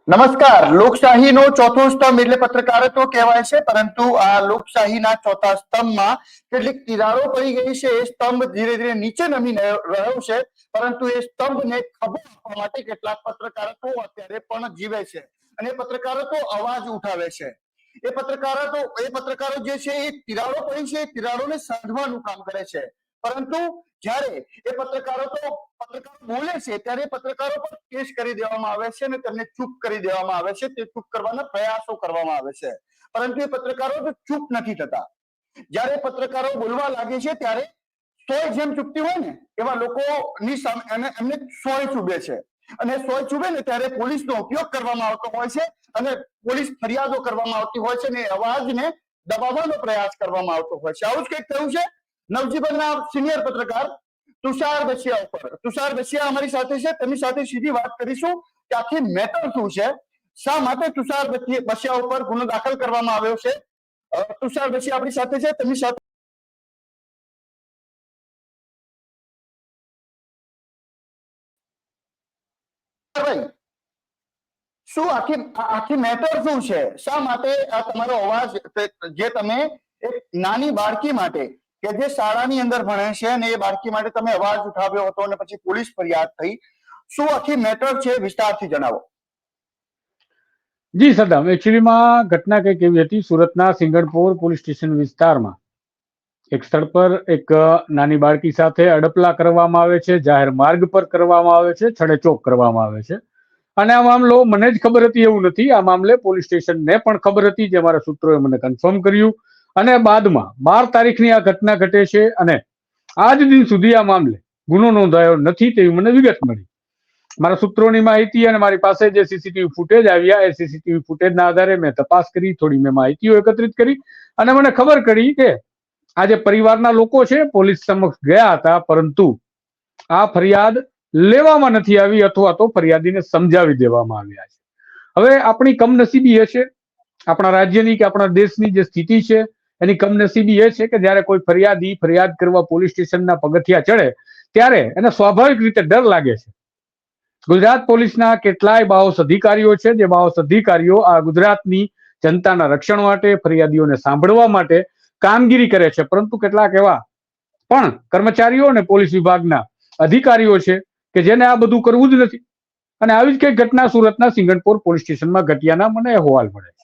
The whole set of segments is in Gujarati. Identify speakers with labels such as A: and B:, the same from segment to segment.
A: નમસ્કાર. લોકશાહીનો ચોથો સ્તંભ એટલે પત્રકારત્વ કહેવાય છે, પરંતુ આ લોકશાહીના ચોથા સ્તંભમાં કેટલીક તિરાડો પડી ગઈ છે. એ સ્તંભ ધીરે ધીરે નીચે નમી રહ્યો છે, પરંતુ એ સ્તંભને ખભો આપવા માટે કેટલાક પત્રકારત્વો અત્યારે પણ જીવે છે અને પત્રકારત્વો અવાજ ઉઠાવે છે. એ પત્રકારો જે છે એ તિરાડો પડી છે, એ તિરાડોને સાધવાનું કામ કરે છે. પરંતુ જ્યારે એ પત્રકારો બોલે છે ત્યારે પત્રકારો પર કેસ કરી દેવામાં આવે છે અને તેમને ચૂપ કરી દેવામાં આવે છે. તે ચૂપ કરવાના પ્રયાસો કરવામાં આવે છે, પરંતુ એ પત્રકારો ચૂપ નથી થતા. જ્યારે પત્રકારો બોલવા લાગે છે ત્યારે સોય જેમ ચૂપતી હોય ને એવા લોકોની સામે એમને સોય ચૂબે છે, અને સોય ચૂબે ને ત્યારે પોલીસનો ઉપયોગ કરવામાં આવતો હોય છે અને પોલીસ ફરિયાદો કરવામાં આવતી હોય છે અને અવાજને દબાવવાનો પ્રયાસ કરવામાં આવતો હોય છે. આવું જ કંઈક થયું છે નવજીવનના સિનિયર પત્રકાર તુષાર બસિયા ઉપર. તુષાર બસિયા અમારી સાથે છે, તેમની સાથે સીધી વાત કરીશું કે આખી મેટર શું છે, શા માટે તુષાર બસિયા ઉપર ગુનો દાખલ કરવામાં આવ્યો છે. તુષાર બસિયા આપણી સાથે છે, તેમની સાથે શું આખી મેટર શું છે, શા માટે આ તમારો અવાજ, જે તમે એક નાની બાળકી માટે કે જે શાળાની અંદર ભણે છે અને એ બાળકી માટે તમે અવાજ ઉઠાવ્યો હતો અને પછી પોલીસ ફરિયાદ થઈ, શું આખી મેટર છે, વિસ્તારથી જણાવો.
B: જી સદામ, એકચ્યુઅલીમાં ઘટના કંઈક એવી હતી. સુરતના સિંગણપોર પોલીસ સ્ટેશન વિસ્તારમાં એક સ્થળ પર એક નાની બાળકી સાથે અડપલા કરવામાં આવે છે, જાહેર માર્ગ પર કરવામાં આવે છે, છડેચોક કરવામાં આવે છે. અને આ મામલો મને જ ખબર હતી એવું નથી, આ મામલે પોલીસ સ્ટેશનને પણ ખબર હતી, જે મારા સૂત્રોએ મને કન્ફર્મ કર્યું. અને બાદમાં 12 તારીખની આ ઘટના ઘટે છે અને આજ દિન સુધી આ મામલે ગુનો નોંધાયો નથી તેવી મને વિગત મળી. મારા સૂત્રોની માહિતી અને મારી પાસે જે સીસીટીવી ફૂટેજ આવ્યા, એ સીસીટીવી ફૂટેજના આધારે મેં તપાસ કરી, થોડી મેં માહિતીઓ એકત્રિત કરી અને મને ખબર પડી કે આ જે પરિવારના લોકો છે પોલીસ સમક્ષ ગયા હતા, પરંતુ આ ફરિયાદ લેવામાં નથી આવી અથવા તો ફરિયાદીને સમજાવી દેવામાં આવ્યા છે. હવે આપણી કમનસીબી એ છે, આપણા રાજ્યની કે આપણા દેશની જે સ્થિતિ છે એની કમનસીબી એ છે કે જ્યારે કોઈ ફરિયાદી ફરિયાદ કરવા પોલીસ સ્ટેશનના પગથિયા ચડે ત્યારે એને સ્વાભાવિક રીતે ડર લાગે છે. ગુજરાત પોલીસના કેટલાય બાઓસ અધિકારીઓ છે, જે બાઓસ અધિકારીઓ આ ગુજરાતની જનતાના રક્ષણ માટે, ફરિયાદીઓને સાંભળવા માટે કામગીરી કરે છે, પરંતુ કેટલાક એવા પણ કર્મચારીઓ અને પોલીસ વિભાગના અધિકારીઓ છે કે જેને આ બધું કરવું જ નથી. અને આવી જ કઈ ઘટના સુરતના સિંગણપોર પોલીસ સ્ટેશનમાં ઘટ્યાના મને અહેવાલ મળે છે.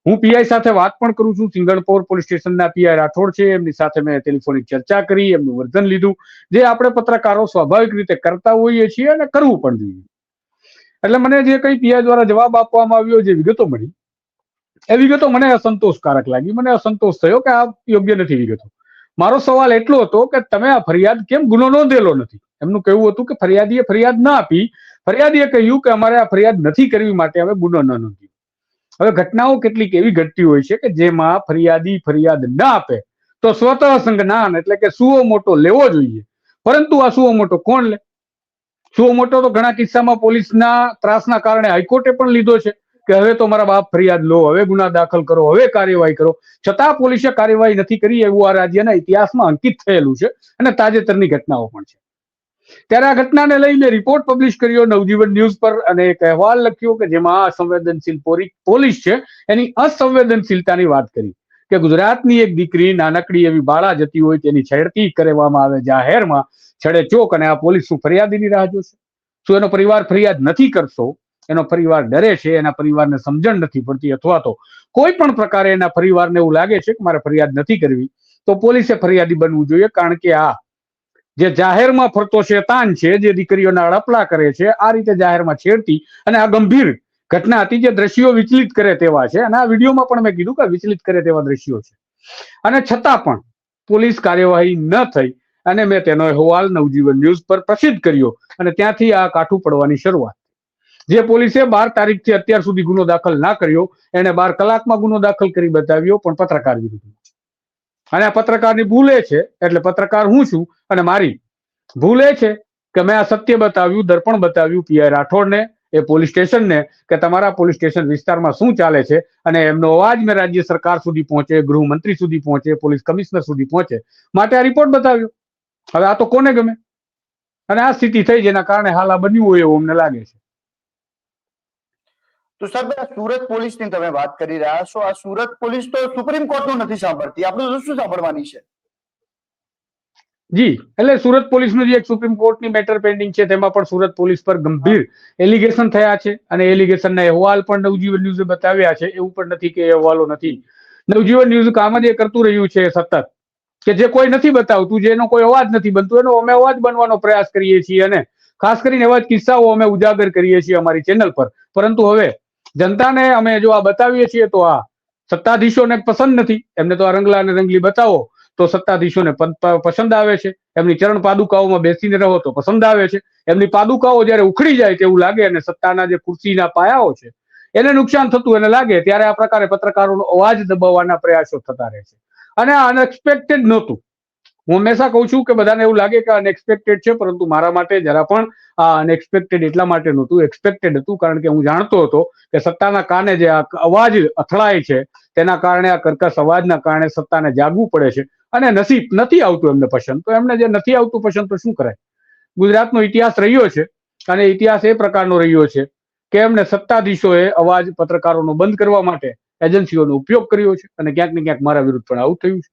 B: હું પીઆઈ સાથે વાત પણ કરું છું. સિંગણપોર પોલીસ સ્ટેશનના પીઆઈ રાઠોડ છે, એમની સાથે મેં ટેલિફોનિક ચર્ચા કરી, એમનું વર્તન લીધું, જે આપણે પત્રકારો સ્વાભાવિક રીતે કરતા હોઈએ છીએ અને કરવું પણ જોઈએ. એટલે મને જે કંઈ પીઆઈ દ્વારા જવાબ આપવામાં આવ્યો, જે વિગતો મળી, એ વિગતો મને અસંતોષકારક લાગી. મને અસંતોષ થયો કે આ યોગ્ય નથી વિગતો. મારો સવાલ એટલો હતો કે તમે આ ફરિયાદ કેમ ગુનો નોંધેલો નથી? એમનું કહેવું હતું કે ફરિયાદીએ ફરિયાદ ના આપી, ફરિયાદીએ કહ્યું કે અમારે આ ફરિયાદ નથી કરવી માટે અમે ગુનો ન નોંધ્યો. હવે ઘટનાઓ કેટલીક એવી ઘટતી હોય છે કે જેમાં ફરિયાદી ફરિયાદ ના આપે તો સ્વતઃ સંજ્ઞાન એટલે કે સુઓ મોટો લેવો જોઈએ, પરંતુ આ સુઓ મોટો કોણ લે? સુઓ મોટો તો ઘણા કિસ્સામાં પોલીસના ત્રાસના કારણે હાઈકોર્ટે પણ લીધો છે કે હવે તો મારા બાપ ફરિયાદ લો, હવે ગુના દાખલ કરો, હવે કાર્યવાહી કરો, છતાં પોલીસે કાર્યવાહી નથી કરી, એવું આ રાજ્યના ઇતિહાસમાં અંકિત થયેલું છે અને તાજેતરની ઘટનાઓ પણ છે. ત્યારે આ ઘટનાને લઈને રિપોર્ટ પબ્લિશ કર્યો નવજીવન ન્યૂઝ પર અને એક અહેવાલ લખ્યો કે જેમાં અસંવેદનશીલ પોલીસ છે એની અસંવેદનશીલતાની વાત કરી કે ગુજરાતની એક દીકરી નાનકડી એવી બાળા જતી હોય તેની છેડતી કરવામાં આવે જાહેરમાં, છડેચોક, અને આ પોલીસ શું ફરિયાદીની રાહ જોશે? શું એનો પરિવાર ફરિયાદ નથી કરતો? એનો પરિવાર ડરે છે, એના પરિવારને સમજણ નથી પડતી, અથવા તો કોઈ પણ પ્રકારે એના પરિવારને એવું લાગે છે કે મારે ફરિયાદ નથી કરવી, તો પોલીસે ફરિયાદી બનવું જોઈએ. કારણ કે આ જે જાહેરમાં ફરતો શેતાન છે, જે દીકરીઓના અડપલા કરે છે, આ રીતે જાહેરમાં છેડતી, અને આ ગંભીર ઘટના હતી જે દ્રશ્યો વિચલિત કરે તેવા છે, અને આ વિડીયોમાં પણ મેં કીધું કે વિચલિત કરે તેવા દ્રશ્યો છે, અને છતાં પણ પોલીસ કાર્યવાહી ન થઈ અને મેં તેનો અહેવાલ નવજીવન ન્યૂઝ પર પ્રસિદ્ધ કર્યો અને ત્યાંથી આ કાઠું પડવાની શરૂઆત. જે પોલીસે 12 તારીખથી અત્યાર સુધી ગુનો દાખલ ના કર્યો, એને 12 કલાકમાં ગુનો દાખલ કરી બતાવ્યો, પણ પત્રકાર વિરુદ્ધમાં. અને આ પત્રકારની ભૂલ એ છે, એટલે પત્રકાર હું છું અને મારી ભૂલ એ છે કે મેં આ સત્ય બતાવ્યું, દર્પણ બતાવ્યું પીઆઈ રાઠોડને, એ પોલીસ સ્ટેશનને, કે તમારા પોલીસ સ્ટેશન વિસ્તારમાં શું ચાલે છે, અને એમનો અવાજ મેં રાજ્ય સરકાર સુધી પહોંચે, ગૃહમંત્રી સુધી પહોંચે, પોલીસ કમિશનર સુધી પહોંચે, માટે આ રિપોર્ટ બતાવ્યો. હવે આ તો કોને ગમે? અને આ સ્થિતિ થઈ જેના કારણે હાલ આ બન્યું હોય એવું અમને લાગે છે.
A: તો સાહેબ સુરત પોલીસની તમે વાત કરી રહ્યા છો. આ સુરત પોલીસ તો સુપ્રીમ કોર્ટનું નથી સાંભળતી, આપણે તો શું સાંભળવાની છે?
B: જી, એટલે સુરત પોલીસનું જે એક સુપ્રીમ કોર્ટની મેટર પેન્ડિંગ છે તેમાં પણ સુરત પોલીસ પર ગંભીર એલિગેશન થયા છે અને એલિગેશનના અહેવાલ પણ નવજીવન ન્યૂઝે બતાવ્યા છે. એવું પણ નથી કે અહેવાલો નથી. નવજીવન ન્યૂઝ કામ જ એ કરતું રહ્યું છે સતત કે જે કોઈ નથી બતાવતું, જેનો કોઈ અવાજ નથી બનતું, એનો અમે અવાજ બનવાનો પ્રયાસ કરીએ છીએ અને ખાસ કરીને એવા જ કિસ્સાઓ અમે ઉજાગર કરીએ છીએ અમારી ચેનલ પર. પરંતુ હવે જનતાને અમે જો આ બતાવીએ છીએ તો આ સત્તાધીશોને પસંદ નથી. એમને તો આ રંગલા અને રંગલી બતાવો તો સત્તાધીશોને પસંદ આવે છે. એમની ચરણ પાદુકાઓમાં બેસીને રહો તો પસંદ આવે છે. એમની પાદુકાઓ જયારે ઉખડી જાય તેવું લાગે અને સત્તાના જે ખુરશીના પાયાઓ છે એને નુકસાન થતું એને લાગે, ત્યારે આ પ્રકારે પત્રકારોનો અવાજ દબાવવાના પ્રયાસો થતા રહે છે. અને આ અનએક્સપેક્ટેડ નહોતું. હું હંમેશા કહું છું કે બધાને એવું લાગે કે અનએક્સપેક્ટેડ છે, પરંતુ મારા માટે જરા પણ આ અનએક્સપેક્ટેડ એટલા માટે નહોતું, એક્સપેક્ટેડ હતું. કારણ કે હું જાણતો હતો કે સત્તાના કાને જે આ અવાજ અથડાય છે તેના કારણે, આ કર્કશ અવાજના કારણે સત્તાને જાગવું પડે છે અને નસીબ નથી આવતું એમને પસંદ. તો એમને જે નથી આવતું પસંદ તો શું કરાય? ગુજરાતનો ઇતિહાસ રહ્યો છે અને ઇતિહાસ એ પ્રકારનો રહ્યો છે કે એમને સત્તાધીશોએ અવાજ પત્રકારોનો બંધ કરવા માટે એજન્સીઓનો ઉપયોગ કર્યો છે અને ક્યાંક ને ક્યાંક મારા વિરુદ્ધ પણ આવું થયું છે.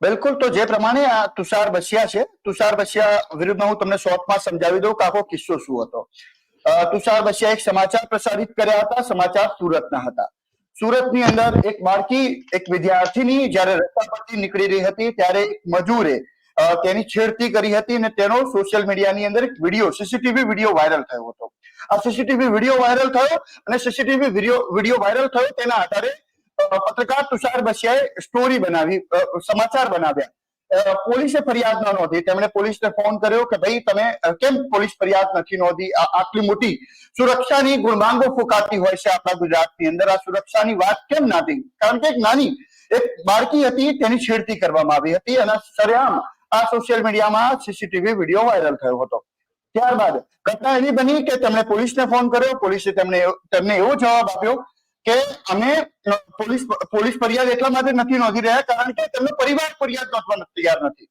A: બિલકુલ. તો જે પ્રમાણે આ તુષાર બસિયા છે, તુષાર બસિયા વિરુદ્ધ હું તમને શોર્ટમાં સમજાવી દઉં કે આખો કિસ્સો શું હતો. તુષાર બસિયા એક સમાચાર પ્રસારિત કર્યા હતા. સમાચાર સુરતના હતા. સુરતની અંદર એક બાળકી, એક વિદ્યાર્થીની જયારે રસ્તા પરથી નીકળી રહી હતી ત્યારે એક મજૂરે તેની છેડતી કરી હતી અને તેનો સોશિયલ મીડિયાની અંદર એક વિડીયો, સીસીટીવી વિડીયો વાયરલ થયો હતો. આ સીસીટીવી વિડીયો વાયરલ થયો અને સીસીટીવી વિડીયો વાયરલ થયો તેના આધારે પત્રકાર તુષાર બસિયાએ સ્ટોરી બનાવી, સમાચાર બનાવ્યા. પોલીસે ફરિયાદ ન નોંધી. તેમણે પોલીસને ફોન કર્યો કે ભાઈ તમે કેમ પોલીસ ફરિયાદ નથી નોંધી? આટલી મોટી સુરક્ષાની ગુણગાંગો ફૂંકાતી હોય છે આપણા ગુજરાતની અંદર, આ સુરક્ષાની વાત કેમ ના થઈ? કારણ કે એક નાની એક બાળકી હતી, તેની છેડતી કરવામાં આવી હતી અને સરેઆમ આ સોશિયલ મીડિયામાં સીસીટીવી વિડીયો વાયરલ થયો હતો. ત્યારબાદ ઘટના એવી બની કે તેમણે પોલીસને ફોન કર્યો. પોલીસે તેમને એવો જવાબ આપ્યો કે અમે પોલીસ ફરિયાદ એટલા માટે નથી નોંધી રહ્યા કારણ કે તેમનો પરિવાર ફરિયાદ નોંધવા તૈયાર નથી.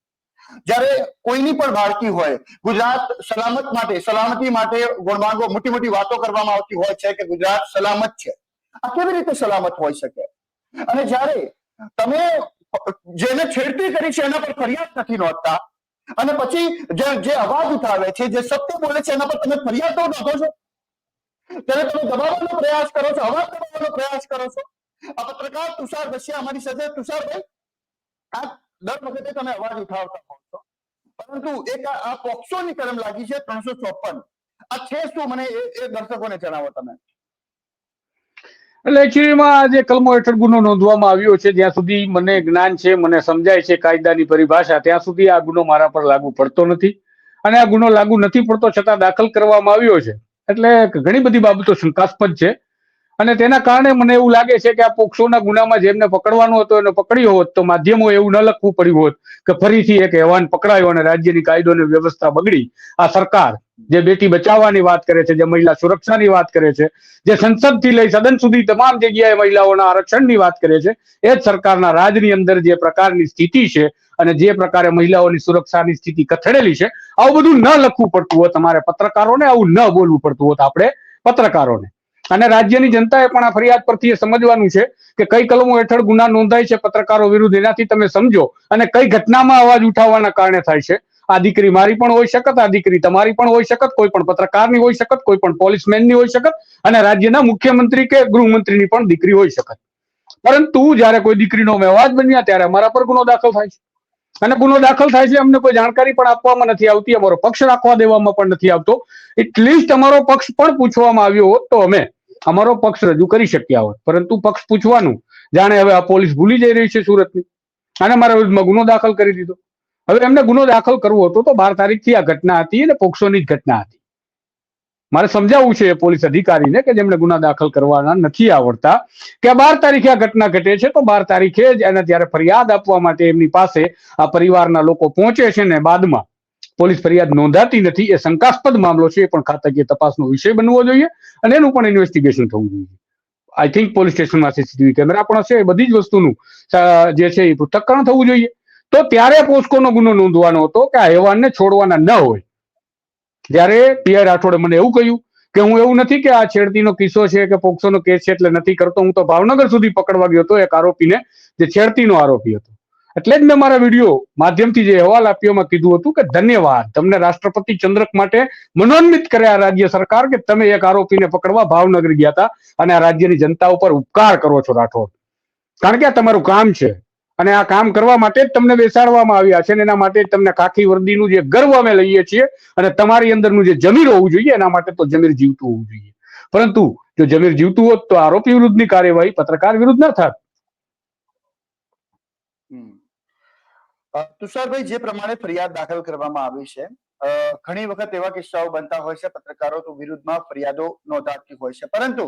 A: જ્યારે કોઈની પણ બાળકી હોય, ગુજરાત સલામતી માટે ગુણગાંગો, મોટી મોટી વાતો કરવામાં આવતી હોય છે કે ગુજરાત સલામત છે. આ કેવી રીતે સલામત હોઈ શકે? અને જ્યારે તમે જેને છેડતી કરી છે એના પર ફરિયાદ નથી નોંધતા અને પછી જે અવાજ ઉઠાવે છે, જે સત્ય બોલે છે એના પર તમે ફરિયાદ નોંધો છો, ત્યારે તમે દબાવવાનો પ્રયાસ કરો છો, અવાજ દબાવવાનો પ્રયાસ કરો છો. આ પત્રકાર તુષાર બસિયા અમારી સાથે. તુષારભાઈ, આ દર વખતે તમે અવાજ ઉઠાવતા હોવ છો, પરંતુ એક આ પોક્સોની કલમ લાગી છે 354. આ છે શું? મને એ દર્શકોને જણાવો તમે.
B: એટલે એકચ્યુઅલીમાં આ જે કલમો હેઠળ ગુનો નોંધવામાં આવ્યો છે, જ્યાં સુધી મને જ્ઞાન છે, મને સમજાય છે કાયદાની પરિભાષા, ત્યાં સુધી આ ગુનો મારા પર લાગુ પડતો નથી. અને આ ગુનો લાગુ નથી પડતો છતાં દાખલ કરવામાં આવ્યો છે. એટલે ઘણી બધી બાબતો શંકાસ્પદ છે અને તેના કારણે મને એવું લાગે છે કે આ પોક્સોના ગુનામાં જેમને પકડવાનો હતો એને પકડ્યો હોત તો માધ્યમો એવું ન લખવું પડ્યું હોત કે ફરીથી એક એવાન પકડાયો અને રાજ્યની કાયદો અને વ્યવસ્થા બગડી. આ સરકાર જે બેટી બચાવવાની વાત કરે છે, જે મહિલા સુરક્ષાની વાત કરે છે, જે સંસદથી લઈ સદન સુધી તમામ જગ્યાએ મહિલાઓના આરક્ષણની વાત કરે છે, એ જ સરકારના રાજની અંદર જે પ્રકારની સ્થિતિ છે અને જે પ્રકારે મહિલાઓની સુરક્ષાની સ્થિતિ કથળેલી છે, આવું બધું ન લખવું પડતું હોત તમારે પત્રકારોને, આવું ન બોલવું પડતું હોત આપણે પત્રકારોને. અને રાજ્યની જનતાએ પણ આ ફરિયાદ પરથી એ સમજવાનું છે કે કઈ કલમો હેઠળ ગુના નોંધાય છે પત્રકારો વિરુદ્ધ, એનાથી તમે સમજો અને કઈ ઘટનામાં અવાજ ઉઠાવવાના કારણે થાય છે. આ દીકરી મારી પણ હોઈ શકત, આ દીકરી તમારી પણ હોઈ શકત, કોઈ પણ પત્રકારની હોઈ શકત, કોઈ પણ પોલીસમેનની હોઈ શકત અને રાજ્યના મુખ્યમંત્રી કે ગૃહમંત્રીની પણ દીકરી હોઈ શકત. પરંતુ જયારે કોઈ દીકરીનો અમે અવાજ બન્યા ત્યારે અમારા પર ગુનો દાખલ થાય છે અને ગુનો દાખલ થાય છે, અમને કોઈ જાણકારી પણ આપવામાં નથી આવતી, અમારો પક્ષ રાખવા દેવામાં પણ નથી આવતો. એટલીસ્ટ અમારો પક્ષ પણ પૂછવામાં આવ્યો હોત તો અમે અમારો પક્ષ રજૂ કરી શક્યા હોત, પરંતુ પક્ષ પૂછવાનું જાણે હવે આ પોલીસ ભૂલી જઈ રહી છે સુરતની અને મારા વિરુદ્ધમાં ગુનો દાખલ કરી દીધો. હવે એમને ગુનો દાખલ કરવો હતો તો 12 તારીખથી આ ઘટના હતી અને પોક્સોની જ ઘટના હતી. મારે સમજાવવું છે એ પોલીસ અધિકારીને કે જેમને ગુના દાખલ કરવાના નથી આવડતા કે 12 તારીખે આ ઘટના ઘટે છે તો 12 તારીખે જ એને જ્યારે ફરિયાદ આપવા માટે એમની પાસે આ પરિવારના લોકો પહોંચે છે ને બાદમાં પોલીસ ફરિયાદ નોંધાતી નથી, એ શંકાસ્પદ મામલો છે, એ પણ ખાતાકીય તપાસનો વિષય બનવો જોઈએ અને એનું પણ ઇન્વેસ્ટિગેશન થવું જોઈએ. આઈ થિંક પોલીસ સ્ટેશનમાં સીસીટીવી કેમેરા પણ હશે, એ બધી જ વસ્તુનું જે છે એ પૃથ્થકરણ થવું જોઈએ. તો ત્યારે પોસ્કોનો ગુનો નોંધવાનો હતો કે આ હેવાનને છોડવાના ન હોય. જ્યારે પીઆઈ રાઠોડે મને એવું કહ્યું કે હું એવું નથી કે આ છેડતીનો કિસ્સો છે કે પોક્સોનો કેસ છે એટલે નથી કરતો, હું તો ભાવનગર સુધી પકડવા ગયો હતો એક આરોપીને જે છેડતીનો આરોપી હતો. એટલે જ મેં મારા વિડીયો માધ્યમથી જે અહેવાલ આપ્યોમાં કીધું હતું કે ધન્યવાદ, તમને રાષ્ટ્રપતિ ચંદ્રક માટે મનોન્વિત કર્યા રાજ્ય સરકાર કે તમે એક આરોપીને પકડવા ભાવનગર ગયા હતા અને આ રાજ્યની જનતા ઉપર ઉપકાર કરો છો રાઠોડ, કારણ કે આ તમારું કામ છે અને આ કામ કરવા માટે જ તમને બેસાડવામાં આવ્યા છે અને એના માટે જ તમને ખાખી વર્દીનું જે ગર્વ અમે લઈએ છીએ અને તમારી અંદરનું જે જમીર હોવું જોઈએ એના માટે તો જમીર જીવતું હોવું જોઈએ. પરંતુ જો જમીર જીવતું હોત તો આરોપી વિરુદ્ધની કાર્યવાહી પત્રકાર વિરુદ્ધ ન થાત.
A: તુષારભાઈ, જે પ્રમાણે ફરિયાદ દાખલ કરવામાં આવી છે, ઘણી વખત એવા કિસ્સાઓ બનતા હોય છે, પત્રકારો વિરુદ્ધમાં ફરિયાદો નોંધાતી હોય છે, પરંતુ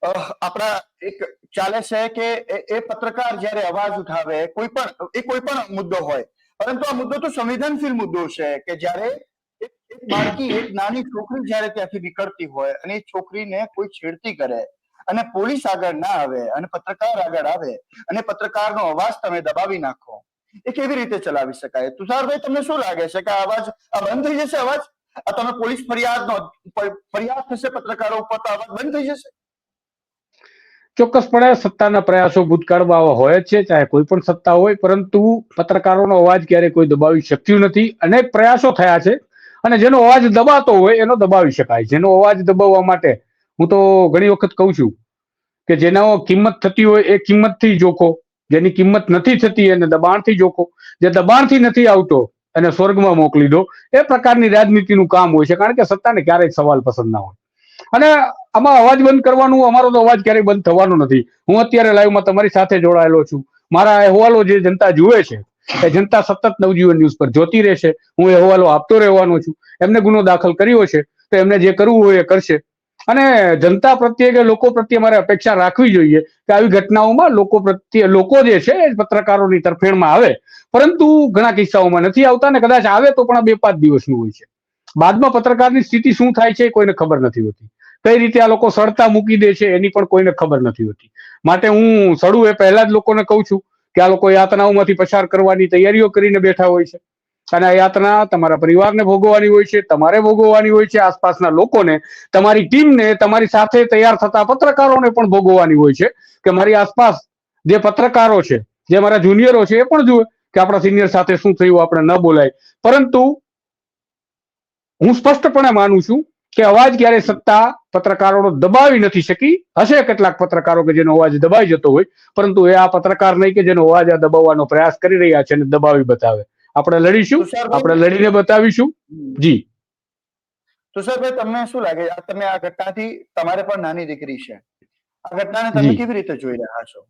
A: આપણા એક ચાલે છે કે એ પત્રકાર જ્યારે અવાજ ઉઠાવે કોઈ પણ મુદ્દો હોય, પરંતુ આ મુદ્દો તો સંવેદનશીલ મુદ્દો છે કે જ્યારે એક બાળકી, એક નાની છોકરી જ્યારે ત્યાંથી નીકળતી હોય અને એ છોકરીને કોઈ છેડતી કરે અને પોલીસ આગળ ના આવે અને પત્રકાર આગળ આવે અને પત્રકારનો અવાજ તમે દબાવી નાખો, એ કેવી રીતે ચલાવી શકાય? તુષારભાઈ, તમને શું લાગે છે કે અવાજ બંધ થઈ જશે? અવાજ તમે પોલીસ ફરિયાદ થશે પત્રકારો ઉપર તો અવાજ બંધ થઈ જશે?
B: ચોક્કસપણે સત્તાના પ્રયાસો ભૂતકાળમાં આવા હોય જ છે, ચાહે કોઈ પણ સત્તા હોય, પરંતુ પત્રકારોનો અવાજ ક્યારેય કોઈ દબાવી શક્યું નથી. અનેક પ્રયાસો થયા છે અને જેનો અવાજ દબાતો હોય એનો દબાવી શકાય. જેનો અવાજ દબાવવા માટે હું તો ઘણી વખત કહું છું કે જેનો કિંમત થતી હોય એ કિંમતથી જોખો, જેની કિંમત નથી થતી એને દબાણથી જોખો, જે દબાણથી નથી આવતો એને સ્વર્ગમાં મોકલી દો. એ પ્રકારની રાજનીતિનું કામ હોય છે, કારણ કે સત્તાને ક્યારેય સવાલ પસંદ ના હોય. અને આમાં અવાજ બંધ કરવાનું, અમારો તો અવાજ ક્યારેય બંધ થવાનો નથી. હું અત્યારે લાઈવમાં તમારી સાથે જોડાયેલો છું. મારા અહેવાલો જે જનતા જુએ છે એ જનતા સતત નવજીવન ન્યૂઝ પર જોતી રહેશે. હું અહેવાલો આપતો રહેવાનો છું. એમને ગુનો દાખલ કર્યો છે તો એમને જે કરવું હોય એ કરશે. અને જનતા પ્રત્યે કે લોકો પ્રત્યે મારે અપેક્ષા રાખવી જોઈએ કે આવી ઘટનાઓમાં લોકો જે છે એ પત્રકારોની તરફેણમાં આવે, પરંતુ ઘણા કિસ્સાઓમાં નથી આવતા ને કદાચ આવે તો પણ 2-5 દિવસનું હોય છે. બાદમાં પત્રકારની સ્થિતિ શું થાય છે એ કોઈને ખબર નથી હોતી. કઈ રીતે આ લોકો સળતા મૂકી દે છે એની પણ કોઈને ખબર નથી હોતી. માટે હું સડું એ પહેલા જ લોકોને કહું છું કે આ લોકો યાતનાઓમાંથી પસાર કરવાની તૈયારીઓ કરીને બેઠા હોય છે અને આ યાતના તમારા પરિવારને ભોગવવાની હોય છે, તમારે ભોગવવાની હોય છે, આસપાસના લોકોને, તમારી ટીમને, તમારી સાથે તૈયાર થતા પત્રકારોને પણ ભોગવવાની હોય છે કે મારી આસપાસ જે પત્રકારો છે, જે મારા જુનિયરો છે, એ પણ જુએ કે આપણા સિનિયર સાથે શું થયું, આપણે ન બોલાય. પરંતુ હું સ્પષ્ટપણે માનું છું કે અવાજ ક્યારે સત્તા પત્રકારોનો દબાવી નથી શકી. હશે કેટલાક પત્રકારો કે જેનો અવાજ દબાઈ જતો હોય, પરંતુ એ આ પત્રકાર નહીં કે જેનો અવાજ આ દબાવવાનો પ્રયાસ કરી રહ્યા છે અને દબાવી બતાવે. આપણે લડીશું, આપણે લડીને બતાવીશું. જી
A: તુષારભાઈ, તમને શું લાગે, તમે આ ઘટનાથી, તમારે પણ નાની દીકરી છે, આ ઘટનાને તમે કેવી રીતે જોઈ રહ્યા છો?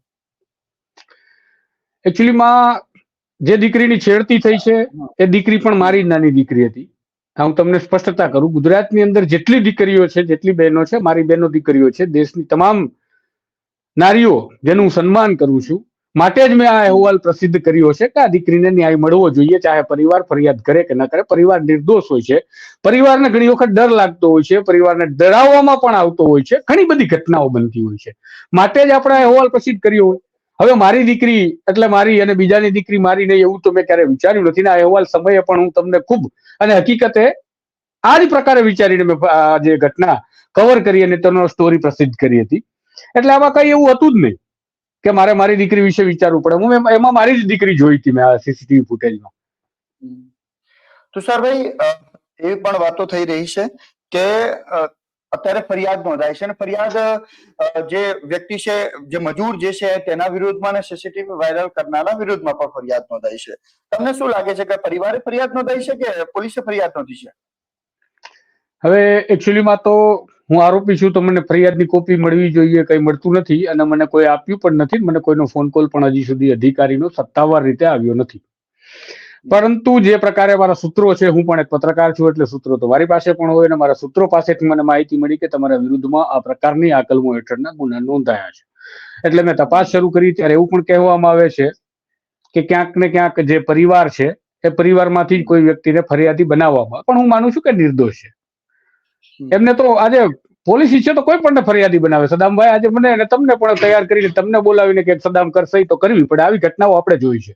B: એકચ્યુઅલીમાં જે દીકરીની છેડતી થઈ છે એ દીકરી પણ મારી નાની દીકરી હતી. હું તમને સ્પષ્ટતા કરું, ગુજરાતની અંદર જેટલી દીકરીઓ છે, જેટલી બહેનો છે, મારી બહેનો દીકરીઓ છે, દેશની તમામ નારીઓ જેનું હું સન્માન કરું છું, માટે જ મેં આ અહેવાલ પ્રસિદ્ધ કર્યો છે કે આ દીકરીને ન્યાય મળવો જોઈએ, ચાહે પરિવાર ફરિયાદ કરે કે ન કરે. પરિવાર નિર્દોષ હોય છે, પરિવારને ઘણી વખત ડર લાગતો હોય છે, પરિવારને ડરાવવામાં પણ આવતો હોય છે, ઘણી બધી ઘટનાઓ બનતી હોય છે, માટે જ આપણે અહેવાલ પ્રસિદ્ધ કર્યો હોય. હવે મારી દીકરી એટલે મારી અને બીજાની દીકરી મારી નહીં એવું તો મેં ક્યારે વિચાર્યું નથી. આ અહેવાલ સમયે પણ હું તમને ખૂબ અને હકીકતે આ જ પ્રકારે વિચારીને મેં આ જે ઘટના કવર કરી અને તેનો સ્ટોરી પ્રસિદ્ધ કરી હતી. એટલે આમાં કઈ એવું હતું જ નહીં કે મારે મારી દીકરી વિશે વિચારવું પડે. હું એમાં મારી જ દીકરી જોઈ હતી મેં આ સીસીટીવી ફૂટેજમાં.
A: તુષારભાઈ, એવી પણ વાતો થઈ રહી છે કે અત્યારે ફરિયાદ નોંધાય છે અને ફરિયાદ જે વ્યક્તિ છે, જે મજૂર જે છે તેના વિરુદ્ધમાં અને સીસીટીવી વાયરલ કરનારા વિરુદ્ધમાં પણ ફરિયાદ નોંધાઈ છે. તમને શું લાગે છે કે પરિવારે ફરિયાદ નોંધાઈ છે કે પોલીસે ફરિયાદ નોંધી છે?
B: હવે એકચ્યુઅલીમાં તો હું આરોપી છું તો મને ફરિયાદની કોપી મળવી જોઈએ, કંઈ મળતું નથી અને મને કોઈ આપ્યું પણ નથી. મને કોઈનો ફોન કોલ પણ હજી સુધી અધિકારીનો સત્તાવાર રીતે આવ્યો નથી. પરંતુ જે પ્રકારે મારા સૂત્રો છે, હું પણ એક પત્રકાર છું એટલે સૂત્રો તો મારી પાસે પણ હોય અને મારા સૂત્રો પાસેથી મને માહિતી મળી કે તમારા વિરુદ્ધમાં આ પ્રકારની આ કલમો હેઠળના ગુના નોંધાયા છે. એટલે મેં તપાસ શરૂ કરી. ત્યારે એવું પણ કહેવામાં આવે છે કે ક્યાંક ને ક્યાંક જે પરિવાર છે એ પરિવારમાંથી જ કોઈ વ્યક્તિને ફરિયાદી બનાવવામાં, પણ હું માનું છું કે નિર્દોષ છે. એમને તો આજે પોલીસ ઈચ્છે તો કોઈ પણ ફરિયાદી બનાવે. સદામભાઈ આજે મને અને તમને પણ તૈયાર કરીને તમને બોલાવીને કે સદામ કરશે તો કરવી પડે. આવી ઘટનાઓ આપણે જોઈ છે.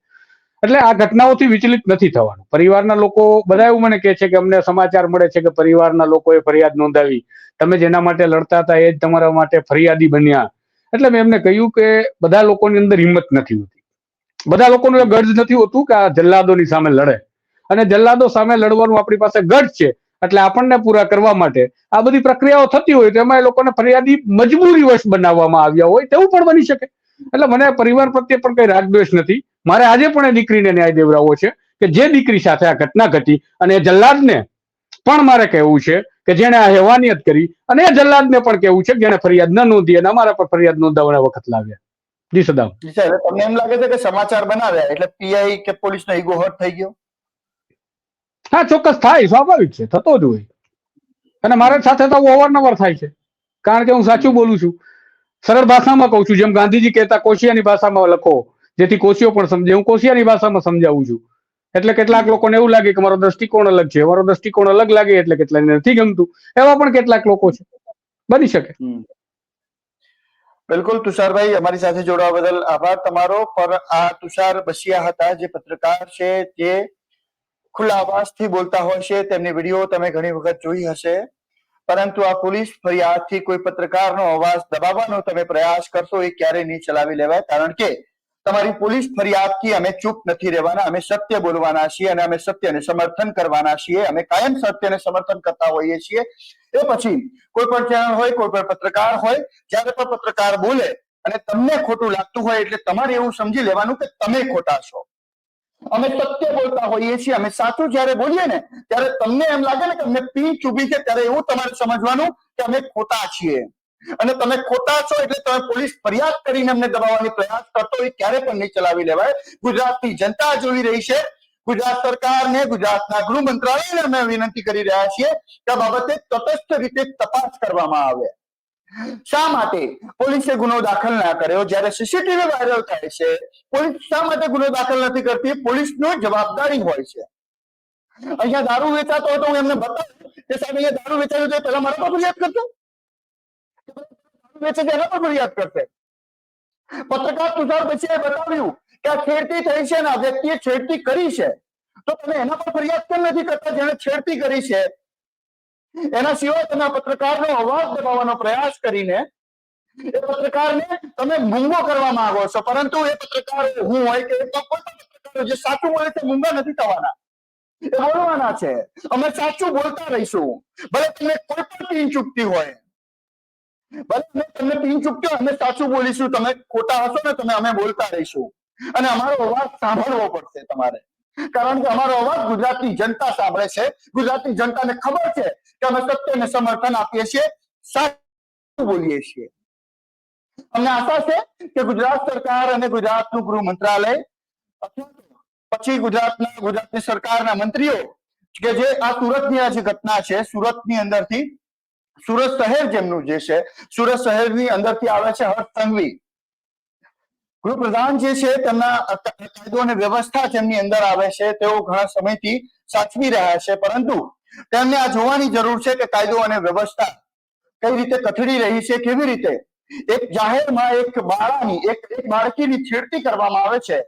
B: એટલે આ ઘટનાઓથી વિચલિત નથી થવાનું. પરિવારના લોકો બધા એવું મને કહે છે કે અમને સમાચાર મળે છે કે પરિવારના લોકોએ ફરિયાદ નોંધાવી, તમે જેના માટે લડતા હતા એ જ તમારા માટે ફરિયાદી બન્યા. એટલે મેં એમને કહ્યું કે બધા લોકોની અંદર હિંમત નથી હોતી, બધા લોકોનું એ ગર્જ નથી હોતું કે આ જલ્લાદોની સામે લડે, અને જલ્લાદો સામે લડવાનું આપણી પાસે ગર્જ છે. એટલે આપણને પૂરા કરવા માટે આ બધી પ્રક્રિયાઓ થતી હોય તો એમાં એ લોકોને ફરિયાદી મજબૂરીવશ બનાવવામાં આવ્યા હોય તેવું પણ બની શકે. એટલે મને પરિવાર પ્રત્યે પણ કઈ રાગદ્વેષ નથી. મારે આજે પણ એ દીકરીને ન્યાય દેવડાવવો છે કે જે દીકરી સાથે આ ઘટના ઘટી, અને એ જલ્લાદને પણ મારે કહેવું છે કે જેને આ હેવાનિયત કરી, અને એ જલ્લાદને પણ કહેવું છે કે જેને ફરિયાદ ન નોંધી અને અમારા પર ફરિયાદ નોંધાવવાના વખત લાવ્યા. જી સદામ.
A: એટલે તમને એમ લાગે છે કે સમાચાર બનાવ્યા એટલે પીઆઈ કે પોલીસનો ઈગો હર્ટ થઈ ગયો?
B: હા, ચોક્કસ થાય, સ્વાભાવિક છે, થતો જ હોય. અને મારા સાથે તો આવું અવારનવાર થાય છે, કારણ કે હું સાચું બોલું છું. સરળ ભાષામાં કહું છું, જેમ ગાંધીજી કહેતા કોશિયાની ભાષામાં લખો જેથી કોશિયો પણ સમજે, હું કોશિયાની ભાષામાં સમજાવું છું. એટલે કેટલાક લોકોને એવું લાગે કે મારો દ્રષ્ટિકોણ અલગ છે, મારો દ્રષ્ટિકોણ અલગ લાગે એટલે કેટલાને નથી ગમતું. એવા પણ કેટલાક લોકો છે, બની શકે.
A: બિલકુલ તુષારભાઈ, અમારી સાથે જોડાવા બદલ આભાર તમારો. પર આ તુષાર બસિયા હતા, જે પત્રકાર છે, જે ખુલ્લા અવાજથી બોલતા હોય છે. તેમની વિડીયો તમે ઘણી વખત જોઈ હશે, પરંતુ આ પોલીસ ફરિયાદથી કોઈ પત્રકારનો અવાજ દબાવવાનો તમે પ્રયાસ કરશો એ ક્યારેય નહીં ચલાવી લેવાય. કારણ કે તમારી પોલીસ ફરિયાદથી અમે ચૂપ નથી રહેવાના, અમે સત્ય બોલવાના છીએ અને અમે સત્યને સમર્થન કરવાના છીએ. અમે કાયમ સત્યને સમર્થન કરતા હોઈએ છીએ. એ પછી કોઈ પણ ચેનલ હોય, કોઈ પણ પત્રકાર હોય, જ્યારે પણ પત્રકાર બોલે અને તમને ખોટું લાગતું હોય એટલે તમારે એવું સમજી લેવાનું કે તમે ખોટા છો. અમે સત્ય બોલતા હોઈએ છીએ, અમે સાચું જ્યારે બોલીએ ને ત્યારે તમને એમ લાગે ને કે અમને પીંચ ચૂભી છે, ત્યારે એવું તમારે સમજવાનું કે અમે ખોટા છીએ. અને તમે ખોટા છો એટલે તમે પોલીસ ફરિયાદ કરીને અમને દબાવવાની પ્રયાસ કરતો એ ક્યારે પણ નહીં ચલાવી લેવાય. ગુજરાતની જનતા જોઈ રહી છે. ગુજરાત સરકારને, ગુજરાતના ગૃહ મંત્રાલયને અમે વિનંતી કરી રહ્યા છીએ કે આ બાબતે તટસ્થ રીતે તપાસ કરવામાં આવે. શા માટે પોલીસે ગુનો દાખલ ના કર્યો? જ્યારે સીસીટીવી વાયરલ થાય છે, પોલીસ શા માટે ગુનો દાખલ નથી કરતી? પોલીસની જવાબદારી હોય છે. અહીંયા દારૂ વેચાતો હોય તો હું એમને બતાવું કે સાહેબ અહીંયા દારૂ વેચાયું તો પહેલા મારા પર ફરિયાદ કરતો, વેચે છે એના પર ફરિયાદ કરશે. પત્રકાર તુષાર બસિયાએ બતાવ્યું કે આ છેડતી થઈ છે ને આ વ્યક્તિએ છેડતી કરી છે, તો તમે એના પર ફરિયાદ કેમ નથી કરતા જેને છેડતી કરી છે? એના સિવાય તમે આ પત્રકારનો અવાજ દબાવવાનો પ્રયાસ કરીને એ પત્રકારને તમે મૂંગો કરવા માંગો છો, પરંતુ એ પત્રકાર હું હોય કે કોઈ પણ પત્રકારો જે સાચું બોલે છે મૂંગા નથી થવાના, એ બોલવાના છે. અમે સાચું બોલતા રહીશું, ભલે તમને કોઈ પણ ટીન ચૂકતી હોય, ભલે તમને ટીન ચૂકતી હોય, અમે સાચું બોલીશું. તમે ખોટા હશો ને તમે અમે બોલતા રહીશું, અને અમારો અવાજ સાંભળવો પડશે તમારે, કારણ કે અમારો અવાજ ગુજરાતની જનતા સાંભળે છે. ગુજરાતની જનતાને ખબર છે કે અમે સત્યને સમર્થન આપીએ છીએ, સાચું બોલીએ છીએ. અમને આશા છે કે ગુજરાત સરકાર અને ગુજરાતનું ગૃહ મંત્રાલય પછી ગુજરાતની સરકારના મંત્રીઓ કે જે આ સુરતની આ જે ઘટના છે, સુરતની અંદરથી સુરત શહેર જેમનું જે છે, સુરત શહેરની અંદરથી આવે છે હર્ષ સંઘવી, ગૃહપ્રધાન જે છે, તેમના કાયદો અને વ્યવસ્થા જેમની અંદર આવે છે, તેઓ ઘણા સમયથી સાચવી રહ્યા છે. પરંતુ તેમને આ જોવાની જરૂર છે કે કાયદો અને વ્યવસ્થા કઈ રીતે કથળી રહી છે, કેવી રીતે એક જાહેરમાં એક બાળકીની છેડતી કરવામાં આવે છે,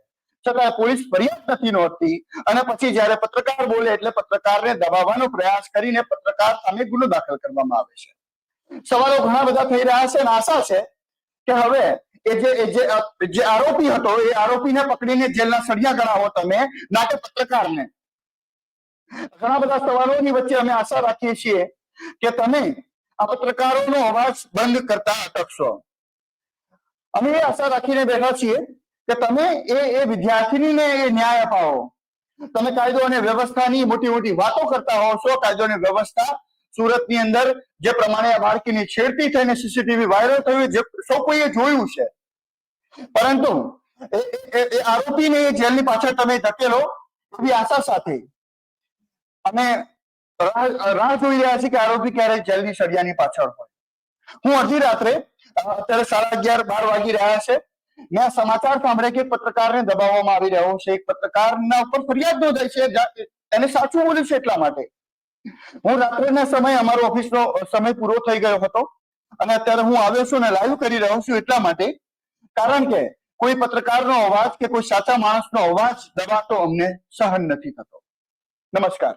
A: છતાં પોલીસ ફરિયાદ નથી નોંધતી. અને પછી જ્યારે પત્રકાર બોલે એટલે પત્રકારને દબાવવાનો પ્રયાસ કરીને પત્રકાર સામે ગુનો દાખલ કરવામાં આવે છે. સવાલો ઘણા બધા થઈ રહ્યા છે અને આશા છે કે હવે જે આરોપી હતો એ આરોપીને પકડીને જેલના સળિયા ગણાવો તમે, ના કે પત્રકારને. ઘણા બધા સવાલોની વચ્ચે અમે આશા રાખીએ છીએ કે તમે આ પત્રકારોનો અવાજ બંધ કરતા અટકશો. અમે એ આશા રાખીને બેઠા છીએ કે તમે એ વિદ્યાર્થીનીને એ ન્યાય અપાવો. તમે કાયદો અને વ્યવસ્થાની મોટી મોટી વાતો કરતા હોવ છો, કાયદો અને વ્યવસ્થા સુરતની અંદર જે પ્રમાણે આ બાળકીની છેડતી થઈને સીસીટીવી વાયરલ થયું, જે સૌ કોઈએ જોયું છે, પરંતુ એ આરોપીને જેલની પાછળ તમે ધકેલો એવી આશા સાથે અમે રાહ જોઈ રહ્યા છીએ કે આરોપી ક્યારે જેલની સળિયાની પાછળ હોય. હું અડધી રાત્રે અત્યારે 11:30-12 વાગી રહ્યા છે, મેં સમાચાર સાંભળ્યા કે પત્રકારને દબાવવામાં આવી રહ્યો છે. એક પત્રકારના ઉપર ફરિયાદ નોંધાઈ છે, એને સાચું બોલ્યું છે એટલા માટે. હું રાત્રેના સમયે અમારો ઓફિસનો સમય પૂરો થઈ ગયો હતો અને અત્યારે હું આવ્યો છું અને લાઈવ કરી રહ્યો છું એટલા માટે, કારણ કે કોઈ પત્રકારનો અવાજ કે કોઈ સાચા માણસનો અવાજ દબાતો અમને સહન નથી થતો. નમસ્કાર.